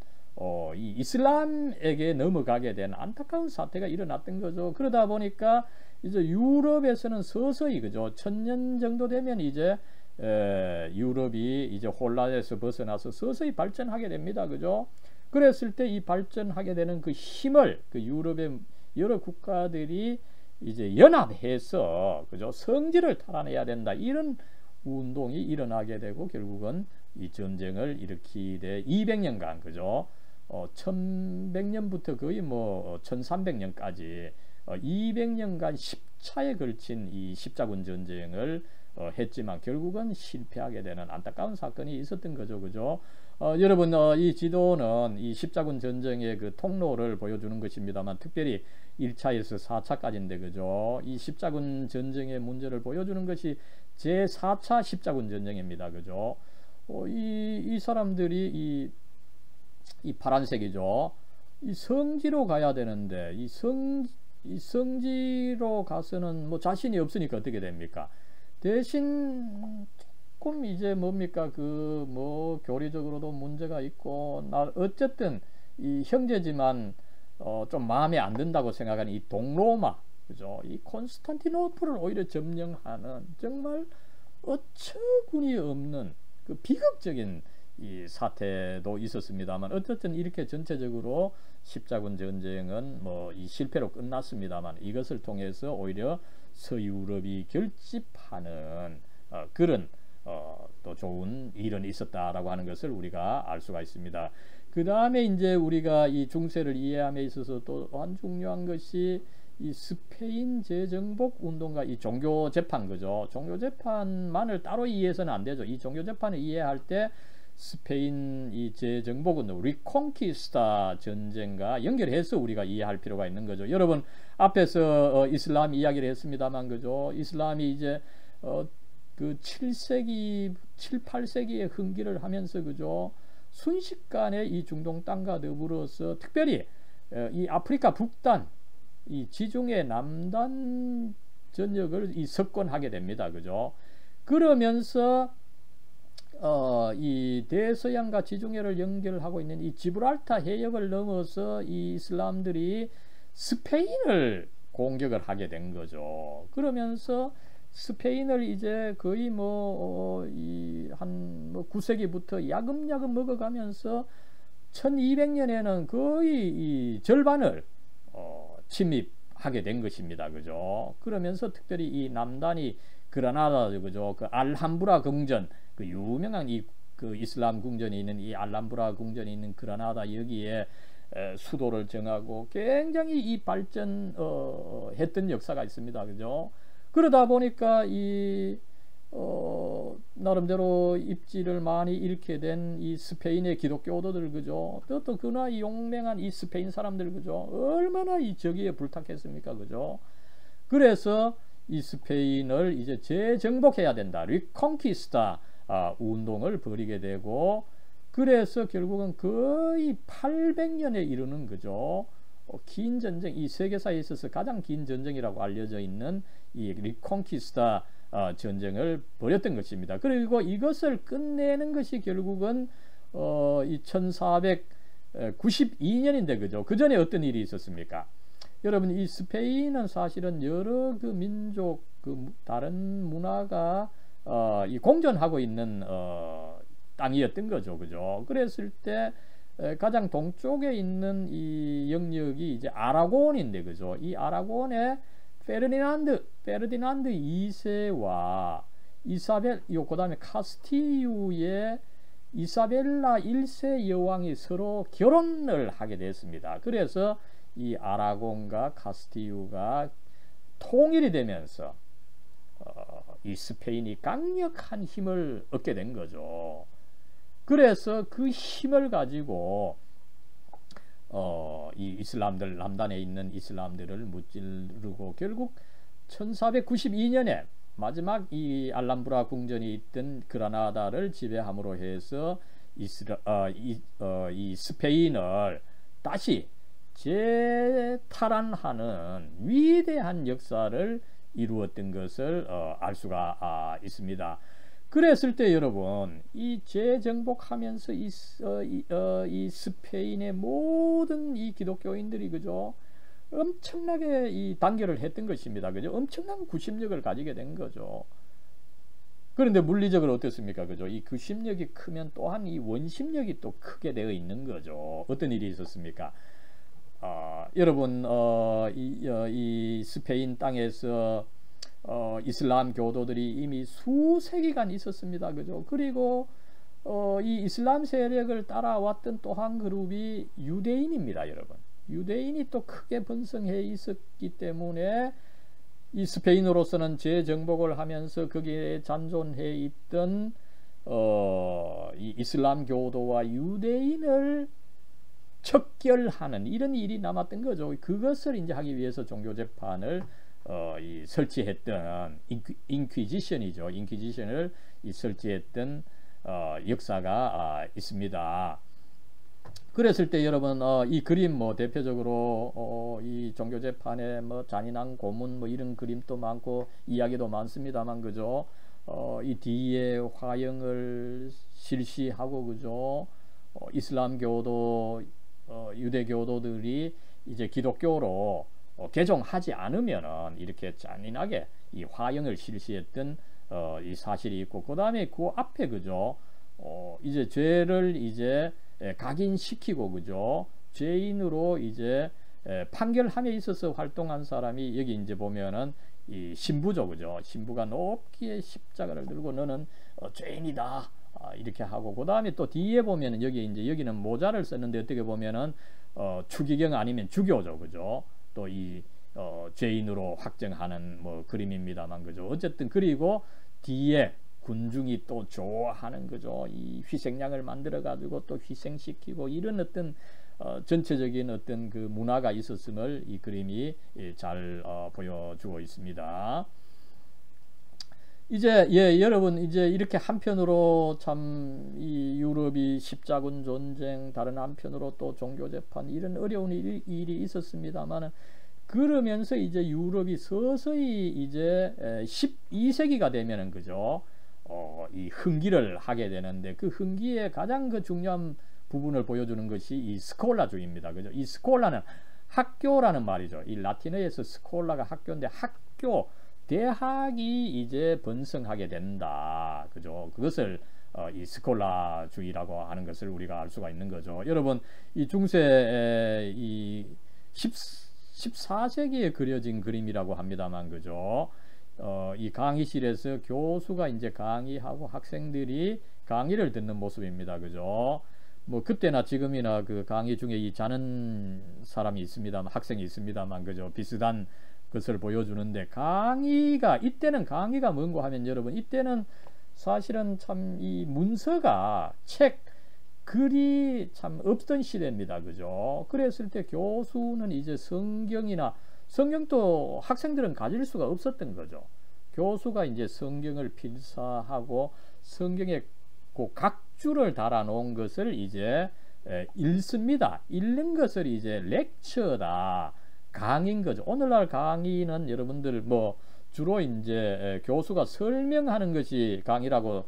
이 이슬람에게 넘어가게 된 안타까운 사태가 일어났던 거죠. 그러다 보니까 이제 유럽에서는 서서히, 그죠? 1000년 정도 되면 이제 유럽이 이제 혼란에서 벗어나서 서서히 발전하게 됩니다. 그죠? 그랬을 때 이 발전하게 되는 그 힘을 그 유럽의 여러 국가들이 이제 연합해서, 그죠? 성질을 탈환해야 된다. 이런 운동이 일어나게 되고 결국은 이 전쟁을 일으키되 200년간, 그죠? 1100년부터 거의 뭐 1300년까지 200년간 10차에 걸친 이 십자군 전쟁을 했지만 결국은 실패하게 되는 안타까운 사건이 있었던 거죠. 그죠? 여러분, 이 지도는 이 십자군 전쟁의 그 통로를 보여주는 것입니다만, 특별히 1차에서 4차까지인데, 그죠? 이 십자군 전쟁의 문제를 보여주는 것이 제4차 십자군 전쟁입니다. 그죠? 이 사람들이 이 파란색이죠. 이 성지로 가야 되는데, 이 성지로 가서는 뭐 자신이 없으니까 어떻게 됩니까? 대신 조금 이제 뭡니까, 그 뭐 교리적으로도 문제가 있고, 어쨌든 이 형제지만 좀 마음에 안 든다고 생각하는 이 동로마, 그죠? 이 콘스탄티노플을 오히려 점령하는 정말 어처구니 없는 그 비극적인 이 사태도 있었습니다만, 어쨌든 이렇게 전체적으로 십자군 전쟁은 뭐 이 실패로 끝났습니다만, 이것을 통해서 오히려 서유럽이 결집하는 그런 또 좋은 일은 있었다라고 하는 것을 우리가 알 수가 있습니다. 그 다음에 이제 우리가 이 중세를 이해함에 있어서 또한 중요한 것이 이 스페인 재정복 운동과 이 종교 재판, 그죠? 종교 재판만을 따로 이해해서는 안 되죠. 이 종교 재판을 이해할 때 스페인 이 재정복 운동, 리콘키스타 전쟁과 연결해서 우리가 이해할 필요가 있는 거죠. 여러분, 앞에서 이슬람 이야기를 했습니다만, 그죠? 이슬람이 이제 그 7세기, 7, 8세기에 흥기를 하면서, 그죠? 순식간에 이 중동 땅과 더불어서 특별히 이 아프리카 북단, 이 지중해 남단 전역을 이 석권하게 됩니다. 그죠? 그러면서 이 대서양과 지중해를 연결하고 있는 이 지브랄타 해역을 넘어서 이 이슬람들이 스페인을 공격을 하게 된 거죠. 그러면서 스페인을 이제 거의 한 9세기부터 야금야금 먹어가면서 1200년에는 거의 이 절반을 침입하게 된 것입니다. 그죠? 그러면서 특별히 이 남단이 그라나다, 그죠? 그 알함브라 궁전, 그 유명한 그 이슬람 궁전이 있는 이 알함브라 궁전이 있는 그라나다, 여기에 수도를 정하고 굉장히 이 발전했던 역사가 있습니다. 그죠? 그러다 보니까 나름대로 입지를 많이 잃게 된 이 스페인의 기독교도들, 그죠? 또 그나 용맹한 이 스페인 사람들, 그죠? 얼마나 이 저기에 불탔겠습니까? 그죠? 그래서 이 스페인을 이제 재정복해야 된다. 리콘키스타 운동을 벌이게 되고, 그래서 결국은 거의 800년에 이르는, 그죠? 긴 전쟁, 이 세계사에 있어서 가장 긴 전쟁이라고 알려져 있는 이 리콘키스타 전쟁을 벌였던 것입니다. 그리고 이것을 끝내는 것이 결국은 이 1492년인데, 그죠? 그 전에 어떤 일이 있었습니까? 여러분, 이 스페인은 사실은 여러 그 민족, 그 다른 문화가 이 공존하고 있는 땅이었던 거죠. 그죠? 그랬을 때 가장 동쪽에 있는 이 영역이 이제 아라곤인데, 그죠? 이 아라곤에 페르디난드 2세와 그 다음에 카스티유의 이사벨라 1세 여왕이 서로 결혼을 하게 됐습니다. 그래서 이 아라곤과 카스티유가 통일이 되면서 이 스페인이 강력한 힘을 얻게 된 거죠. 그래서 그 힘을 가지고 이 이슬람들 남단에 있는 이슬람들을 무찌르고 결국 1492년에 마지막 이 알람브라 궁전이 있던 그라나다를 지배함으로 해서 이 스페인을 다시 재탈환하는 위대한 역사를 이루었던 것을 알 수가 있습니다. 그랬을 때 여러분 이 재정복하면서 이 스페인의 모든 이 기독교인들이 그죠 엄청나게 이 단결을 했던 것입니다. 그죠? 엄청난 구심력을 가지게 된 거죠. 그런데 물리적으로 어떻습니까? 그죠? 이 구심력이 크면 또한 이 원심력이 또 크게 되어 있는 거죠. 어떤 일이 있었습니까? 여러분 이 스페인 땅에서 이슬람 교도들이 이미 수세기간 있었습니다. 그죠? 그리고 이 이슬람 세력을 따라왔던 또 한 그룹이 유대인입니다. 여러분. 유대인이 또 크게 번성해 있었기 때문에 이 스페인으로서는 재정복을 하면서 거기에 잔존해 있던 이 이슬람 교도와 유대인을 척결하는 이런 일이 남았던 거죠. 그것을 이제 하기 위해서 종교 재판을 설치했던 인퀴지션이죠. 인퀴지션을 설치했던 역사가 있습니다. 그랬을 때 여러분 이 그림 뭐 대표적으로 이 종교 재판에 뭐 잔인한 고문 뭐 이런 그림도 많고 이야기도 많습니다만 그죠. 이 뒤에 화형을 실시하고 그죠. 이슬람 교도 유대 교도들이 이제 기독교로 개종하지 않으면은 이렇게 잔인하게 이 화형을 실시했던 이 사실이 있고 그 다음에 그 앞에 그죠. 이제 죄를 이제 각인시키고 그죠. 죄인으로 이제 판결함에 있어서 활동한 사람이 여기 이제 보면은 이 신부죠. 그죠. 신부가 높게 십자가를 들고 너는 죄인이다. 이렇게 하고 그 다음에 또 뒤에 보면은 여기는 모자를 썼는데 어떻게 보면은 추기경 아니면 주교죠. 그죠. 또 이 죄인으로 확정하는 뭐 그림입니다만 그죠. 어쨌든 그리고 뒤에 군중이 또 좋아하는 거죠. 이 희생양을 만들어 가지고 또 희생시키고 이런 어떤 전체적인 어떤 그 문화가 있었음을 이 그림이 잘 보여주고 있습니다. 이제 여러분 이제 이렇게 한편으로 참 이 유럽이 십자군 전쟁 다른 한편으로 또 종교 재판 이런 어려운 일이 있었습니다만은 그러면서 이제 유럽이 서서히 이제 12세기가 되면은 그죠. 이 흥기를 하게 되는데 그 흥기의 가장 그 중요한 부분을 보여주는 것이 이 스콜라주의입니다. 그죠? 이 스콜라는 학교라는 말이죠. 이 라틴어에서 스콜라가 학교인데 학교 대학이 이제 번성하게 된다. 그죠? 그것을 이 스콜라주의라고 하는 것을 우리가 알 수가 있는 거죠. 여러분, 이 중세 이 14세기에 그려진 그림이라고 합니다만, 그죠? 이 강의실에서 교수가 이제 강의하고 학생들이 강의를 듣는 모습입니다. 그죠? 뭐 그때나 지금이나 그 강의 중에 이 자는 사람이 있습니다만, 학생이 있습니다만, 그죠? 비슷한 것을 보여주는데 이때는 강의가 뭔고 하면 여러분 이때는 사실은 참 이 문서가 글이 참 없던 시대입니다. 그죠? 그랬을 때 교수는 이제 성경도 학생들은 가질 수가 없었던 거죠. 교수가 이제 성경을 필사하고 성경에 그 각주를 달아 놓은 것을 이제 읽습니다. 읽는 것을 이제 렉처다. 강의인 거죠. 오늘날 강의는 여러분들 뭐 주로 이제 교수가 설명하는 것이 강의라고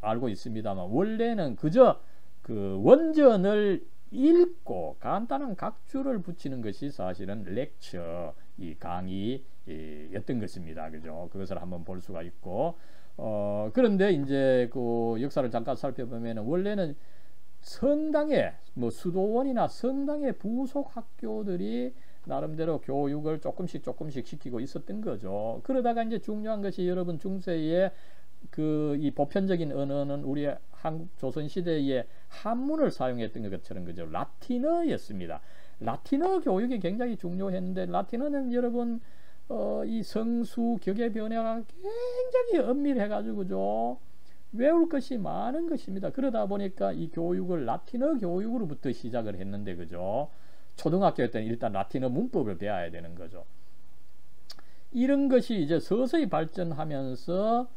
알고 있습니다만 원래는 그저 그 원전을 읽고 간단한 각주를 붙이는 것이 사실은 렉처 이 강의였던 것입니다. 그죠? 그것을 한번 볼 수가 있고 그런데 이제 그 역사를 잠깐 살펴보면 원래는 성당에 뭐 수도원이나 성당의 부속 학교들이 나름대로 교육을 조금씩 시키고 있었던 거죠. 그러다가 이제 중요한 것이 여러분 중세의 그 이 보편적인 언어는 우리 한국 조선 시대에 한문을 사용했던 것처럼 그죠. 라틴어였습니다. 라틴어 교육이 굉장히 중요했는데 라틴어는 여러분 이 성수 격의 변화가 굉장히 엄밀해 가지고 그죠. 외울 것이 많은 것입니다. 그러다 보니까 이 교육을 라틴어 교육으로부터 시작을 했는데, 그죠? 초등학교 때는 일단 라틴어 문법을 배워야 되는 거죠. 이런 것이 이제 서서히 발전하면서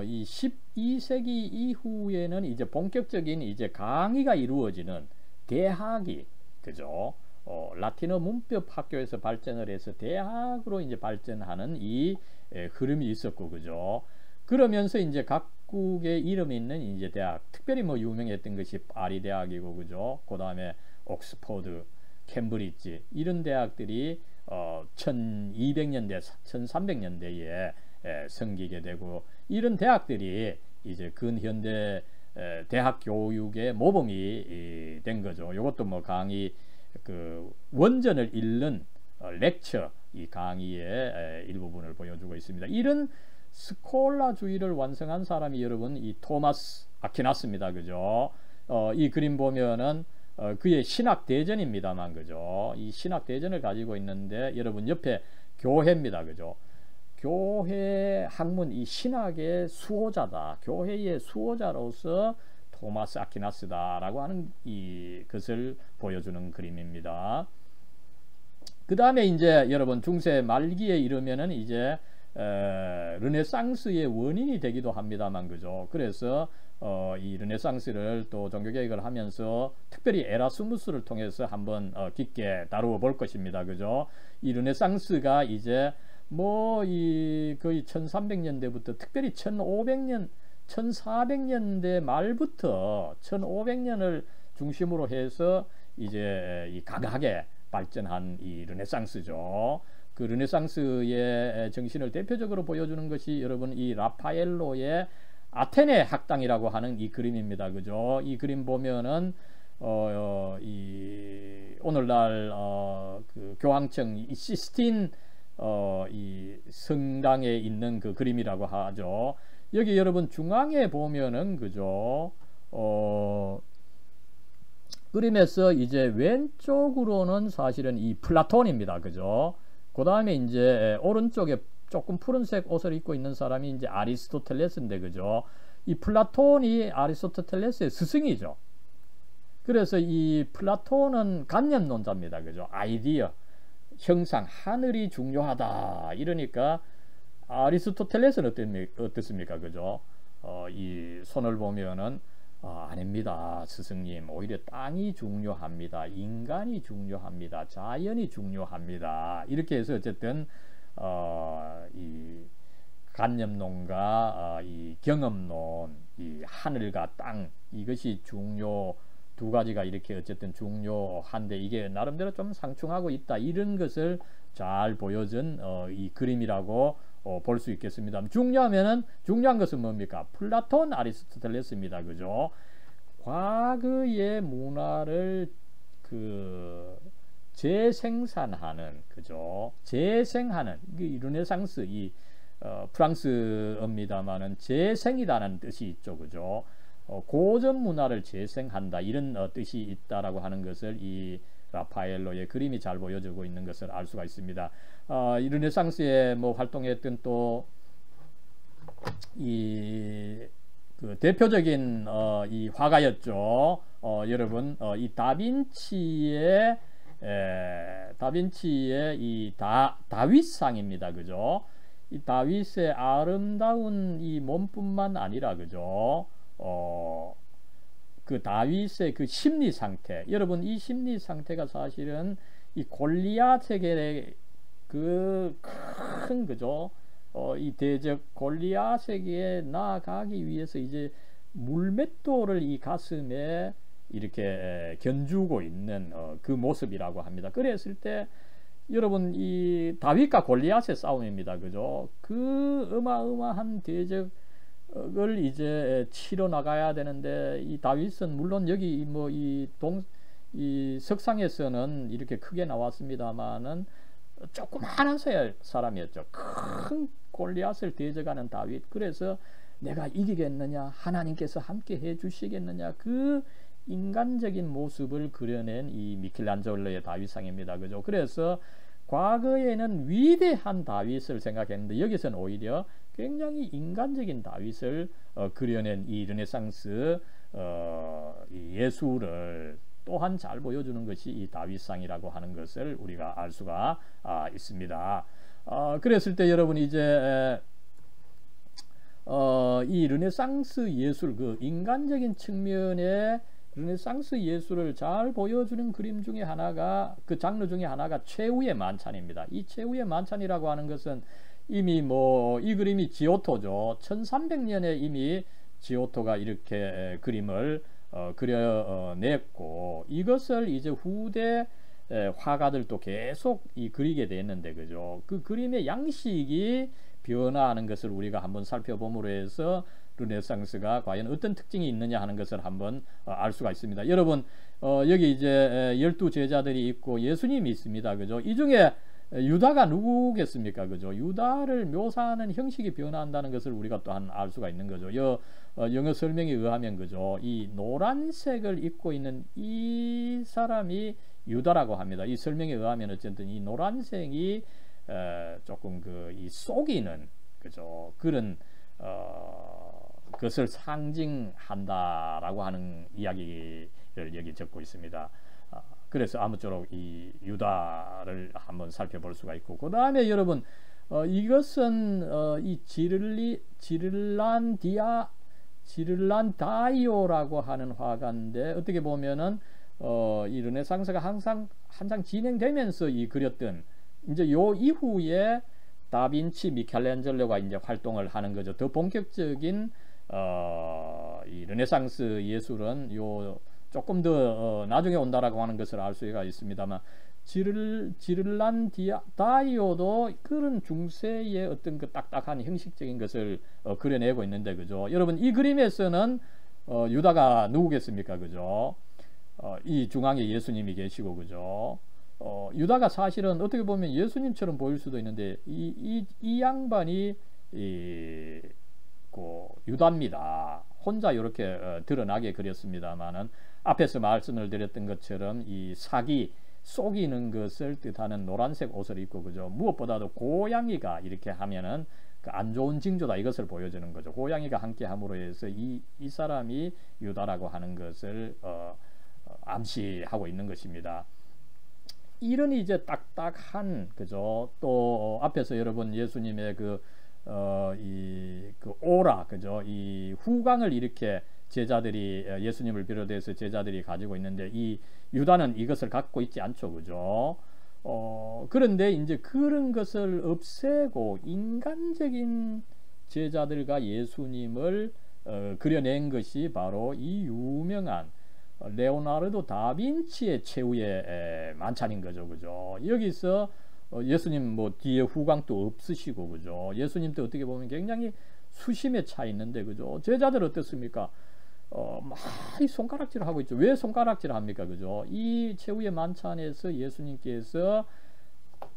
이 12세기 이후에는 이제 본격적인 이제 강의가 이루어지는 대학이, 그죠? 라틴어 문법 학교에서 발전을 해서 대학으로 이제 발전하는 이 흐름이 있었고, 그죠? 그러면서 이제 각국의 이름이 있는 이제 대학, 특별히 뭐 유명했던 것이 파리 대학이고, 그죠? 그 다음에 옥스퍼드, 캠브리지, 이런 대학들이 1200년대, 1300년대에 생기게 되고, 이런 대학들이 이제 근현대 대학 교육의 모범이 된 거죠. 이것도 뭐 강의 그 원전을 읽는 렉처, 이 강의의 일부분을 보여주고 있습니다. 이런 스콜라주의를 완성한 사람이 여러분 이 토마스 아퀴나스입니다. 그죠? 이 그림 보면은 그의 신학 대전입니다만, 그죠? 이 신학 대전을 가지고 있는데 여러분 옆에 교회입니다. 그죠? 교회 학문, 이 신학의 수호자다. 교회의 수호자로서 토마스 아퀴나스다라고 하는 이 것을 보여주는 그림입니다. 그 다음에 이제 여러분 중세 말기에 이르면은 이제 르네상스의 원인이 되기도 합니다만, 그죠? 그래서 이 르네상스를 또 종교개혁을 하면서 특별히 에라스무스를 통해서 한번 깊게 다루어 볼 것입니다. 그죠? 이 르네상스가 이제 뭐 이 거의 1300년대부터 특별히 1500년 1400년대 말부터 1500년을 중심으로 해서 이제 이 강하게 발전한 이 르네상스죠. 그 르네상스의 정신을 대표적으로 보여주는 것이 여러분 이 라파엘로의 아테네 학당이라고 하는 이 그림입니다. 그죠? 이 그림 보면은 이 오늘날 그 교황청 이 시스틴 이 성당에 있는 그 그림이라고 하죠. 여기 여러분 중앙에 보면은, 그죠? 그림에서 이제 왼쪽으로는 사실은 이 플라톤입니다. 그죠? 그 다음에 이제 오른쪽에 조금 푸른색 옷을 입고 있는 사람이 이제 아리스토텔레스인데, 그죠? 이 플라톤이 아리스토텔레스의 스승이죠. 그래서 이 플라톤은 관념론자입니다. 그죠? 아이디어, 형상, 하늘이 중요하다. 이러니까 아리스토텔레스는 어떻습니까? 그죠? 이 손을 보면은 아닙니다. 스승님, 오히려 땅이 중요합니다. 인간이 중요합니다. 자연이 중요합니다. 이렇게 해서 어쨌든 이 관념론과 이 경험론, 이 하늘과 땅, 이것이 두 가지가 이렇게 어쨌든 중요한데 이게 나름대로 좀 상충하고 있다. 이런 것을 잘 보여준 이 그림이라고 볼 수 있겠습니다. 중요한 것은 뭡니까? 플라톤, 아리스토텔레스입니다. 그죠? 과거의 문화를 재생산하는, 그죠? 재생하는, 이 르네상스, 이 프랑스어입니다만은 재생이라는 뜻이 있죠. 그죠? 고전 문화를 재생한다, 이런 뜻이 있다라고 하는 것을 이 라파엘로의 그림이 잘 보여주고 있는 것을 알 수가 있습니다. 이 르네상스에 뭐 활동했던 또 이 그 대표적인 이 화가였죠. 여러분 이 다빈치의 이 다윗상입니다. 그죠? 이 다윗의 아름다운 이 몸뿐만 아니라, 그죠? 그 다윗의 그 심리 상태, 여러분 이 심리 상태가 사실은 이 골리앗에게 그 큰, 그죠? 이 대적 골리앗에게 나아가기 위해서 이제 물맷돌을 이 가슴에 이렇게 견주고 있는 그 모습이라고 합니다. 그랬을 때 여러분 이 다윗과 골리앗의 싸움입니다. 그죠? 그 어마어마한 대적을 이제 치러 나가야 되는데, 이 다윗은 물론 여기 뭐 이 석상에서는 이렇게 크게 나왔습니다만은 조그마한 사람이었죠. 큰 골리앗을 대적하는 다윗. 그래서 내가 이기겠느냐, 하나님께서 함께 해주시겠느냐, 그 인간적인 모습을 그려낸 이 미켈란젤로의 다윗상입니다. 그죠? 그래서 과거에는 위대한 다윗을 생각했는데 여기서는 오히려 굉장히 인간적인 다윗을 그려낸 이 르네상스 이 예술을 또한 잘 보여주는 것이 이 다윗상이라고 하는 것을 우리가 알 수가 있습니다. 그랬을 때 여러분 이제 이 르네상스 예술, 그 인간적인 측면의 르네상스 예술을 잘 보여주는 그림 중에 하나가, 그 장르 중에 하나가 최후의 만찬입니다. 이 최후의 만찬이라고 하는 것은 이미 뭐 이 그림이 지오토죠. 1300년에 이미 지오토가 이렇게 그림을 그려냈고, 이것을 이제 후대 화가들도 계속 그리게 됐는데, 그죠? 그 그림의 양식이 변화하는 것을 우리가 한번 살펴봄으로 해서 르네상스가 과연 어떤 특징이 있느냐 하는 것을 한번 알 수가 있습니다. 여러분, 여기 이제 12 제자들이 있고 예수님이 있습니다. 그죠? 이 중에 유다가 누구겠습니까? 그죠? 유다를 묘사하는 형식이 변화한다는 것을 우리가 또한 알 수가 있는 거죠. 영어 설명에 의하면, 그죠? 이 노란색을 입고 있는 이 사람이 유다라고 합니다. 이 설명에 의하면 어쨌든 이 노란색이 조금 이 속이는, 그죠? 그런 것을 상징한다라고 하는 이야기를 여기 적고 있습니다. 그래서 아무쪼록 이 유다를 한번 살펴볼 수가 있고, 그 다음에 여러분 이것은 이 지를란다이오라고 하는 화가인데, 어떻게 보면은 이 르네상스가 한창 진행되면서 그렸던, 이제 요 이후에 다빈치, 미켈란젤로가 이제 활동을 하는 거죠. 더 본격적인 이 르네상스 예술은 조금 더 나중에 온다라고 하는 것을 알 수가 있습니다만, 지를란다이오도 그런 중세의 어떤 그 딱딱한 형식적인 것을 그려내고 있는데, 그죠? 여러분, 이 그림에서는 유다가 누구겠습니까? 그죠? 이 중앙에 예수님이 계시고, 그죠? 유다가 사실은 어떻게 보면 예수님처럼 보일 수도 있는데, 이 양반이 유다입니다. 혼자 이렇게 드러나게 그렸습니다만은, 앞에서 말씀을 드렸던 것처럼 이 사기, 속이는 것을 뜻하는 노란색 옷을 입고, 그죠? 무엇보다도 고양이가 이렇게 하면은 그 안 좋은 징조다, 이것을 보여주는 거죠. 고양이가 함께 함으로 해서 이 사람이 유다라고 하는 것을 암시하고 있는 것입니다. 이런 이제 딱딱한, 그죠? 또 앞에서 여러분 예수님의 그 오라, 그죠? 이 후광을 이렇게 제자들이, 예수님을 비롯해서 제자들이 가지고 있는데, 이 유다는 이것을 갖고 있지 않죠, 그죠? 그런데 이제 그런 것을 없애고 인간적인 제자들과 예수님을 그려낸 것이 바로 이 유명한 레오나르도 다빈치의 최후의 만찬인 거죠, 그죠? 여기서 예수님 뭐 뒤에 후광도 없으시고, 그죠? 예수님도 어떻게 보면 굉장히 수심에 차 있는데, 그죠? 제자들 어떻습니까? 이 손가락질을 하고 있죠. 왜 손가락질을 합니까? 그죠? 이 최후의 만찬에서 예수님께서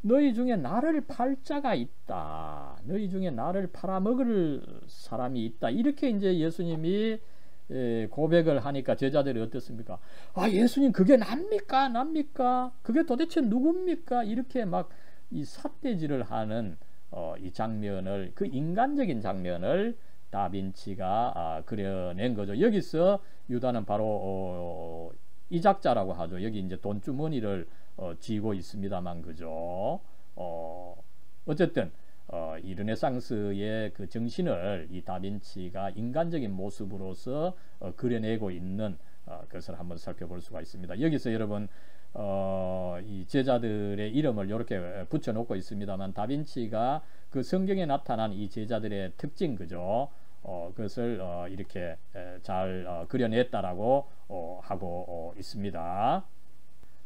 너희 중에 나를 팔 자가 있다, 너희 중에 나를 팔아먹을 사람이 있다, 이렇게 이제 예수님이 고백을 하니까 제자들이 어떻습니까? 예수님 그게 납니까? 그게 도대체 누굽니까? 이렇게 막 이 삿대질을 하는 이 장면을, 그 인간적인 장면을 다빈치가 그려낸 거죠. 여기서 유다는 바로 이작자라고 하죠. 여기 이제 돈주머니를 쥐고 있습니다만, 그죠? 어쨌든 이 르네상스의 그 정신을 이 다빈치가 인간적인 모습으로서 그려내고 있는 것을 한번 살펴볼 수가 있습니다. 여기서 여러분 이 제자들의 이름을 이렇게 붙여놓고 있습니다만, 다빈치가 그 성경에 나타난 이 제자들의 특징, 그죠? 그것을 이렇게 잘 그려냈다라고 하고 있습니다.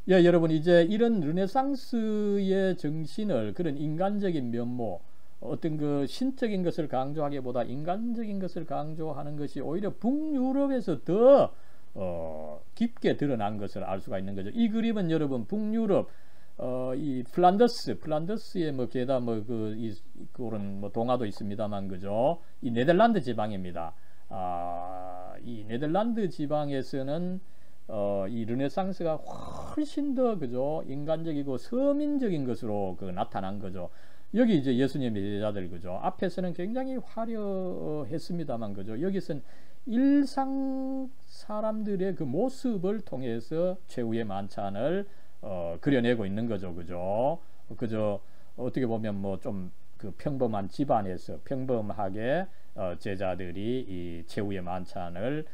예, 여러분, 이제 이런 르네상스의 정신을, 그런 인간적인 면모, 어떤 그 신적인 것을 강조하기보다 인간적인 것을 강조하는 것이 오히려 북유럽에서 더 깊게 드러난 것을 알 수가 있는 거죠. 이 그림은 여러분 북유럽 이 플란더스에 뭐 게다 그런 뭐 동화도 있습니다만, 그죠? 이 네덜란드 지방입니다. 이 네덜란드 지방에서는 이 르네상스가 훨씬 더, 그죠? 인간적이고 서민적인 것으로 나타난 거죠. 여기 이제 예수님의 제자들 그죠. 앞에서는 굉장히 화려했습니다만 그죠. 여기서는 일상 사람들의 그 모습을 통해서 최후의 만찬을 그려내고 있는 거죠. 그죠. 그저 어떻게 보면 뭐 좀 그 평범한 집안에서 평범하게 제자들이 이 최후의 만찬을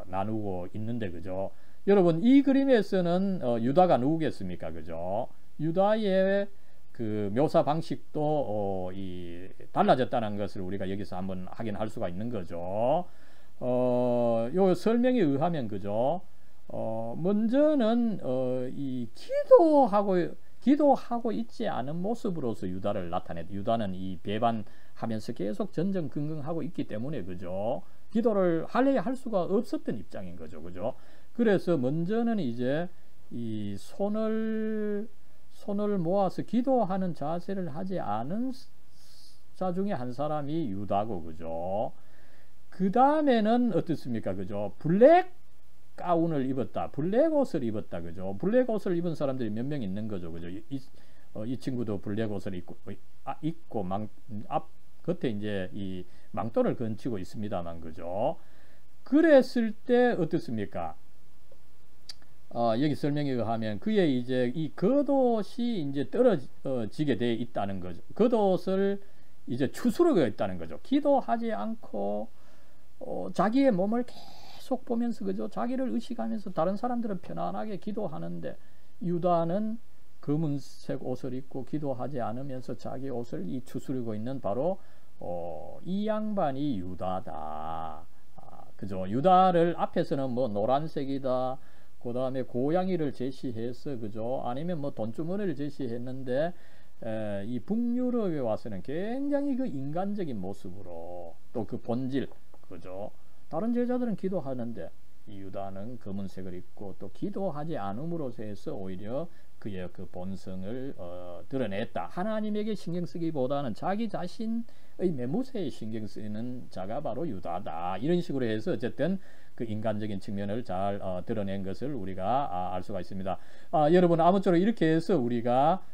나누고 있는데 그죠. 여러분 이 그림에서는 유다가 누구겠습니까? 그죠. 유다의 그 묘사 방식도 달라졌다는 것을 우리가 여기서 한번 확인할 수가 있는 거죠. 요 설명에 의하면 그죠. 먼저는 이 기도하고 있지 않은 모습으로서 유다를 나타냈. 유다는 이 배반하면서 계속 전전긍긍하고 있기 때문에 그죠. 기도를 할 수가 없었던 입장인 거죠. 그죠. 그래서 먼저는 이제 이 손을 모아서 기도하는 자세를 하지 않은 자 중에 한 사람이 유다고 그죠. 그 다음에는 어떻습니까? 그죠. 블랙 가운을 입었다. 블랙 옷을 입었다. 그죠. 블랙 옷을 입은 사람들이 몇 명 있는 거죠. 그죠. 이 친구도 블랙 옷을 입고 앞 겉에 이제 이 망토를 건치고 있습니다만 그죠. 그랬을 때 어떻습니까? 여기 설명에 의하면 그의 이제 이 겉옷이 이제 떨어지게 돼 있다는 거죠. 겉옷을 이제 추스르고 있다는 거죠. 기도하지 않고 자기의 몸을 계속 보면서 그죠. 자기를 의식하면서 다른 사람들은 편안하게 기도하는데 유다는 검은색 옷을 입고 기도하지 않으면서 자기 옷을 추스르고 있는 바로 이 양반이 유다다. 그죠. 유다를 앞에서는 뭐 노란색이다. 그 다음에 고양이를 제시해서 그죠. 아니면 뭐 돈주머니를 제시했는데 이 북유럽에 와서는 굉장히 그 인간적인 모습으로 또 그 본질 그죠. 다른 제자들은 기도하는데 이 유다는 검은색을 입고 또 기도하지 않음으로써 해서 오히려 그의 그 본성을 드러냈다. 하나님에게 신경 쓰기보다는 자기 자신의 매무새에 신경 쓰는 자가 바로 유다다. 이런 식으로 해서 어쨌든 그 인간적인 측면을 잘 드러낸 것을 우리가 알 수가 있습니다. 여러분 아무쪼록 이렇게 해서 우리가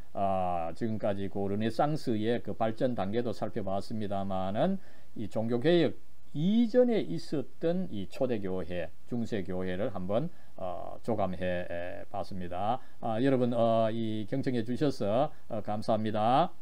지금까지 그 르네상스의 그 발전 단계도 살펴봤습니다만은 이 종교개혁 이전에 있었던 이 초대교회, 중세교회를 한번 조감해 봤습니다. 여러분 이 경청해 주셔서 감사합니다.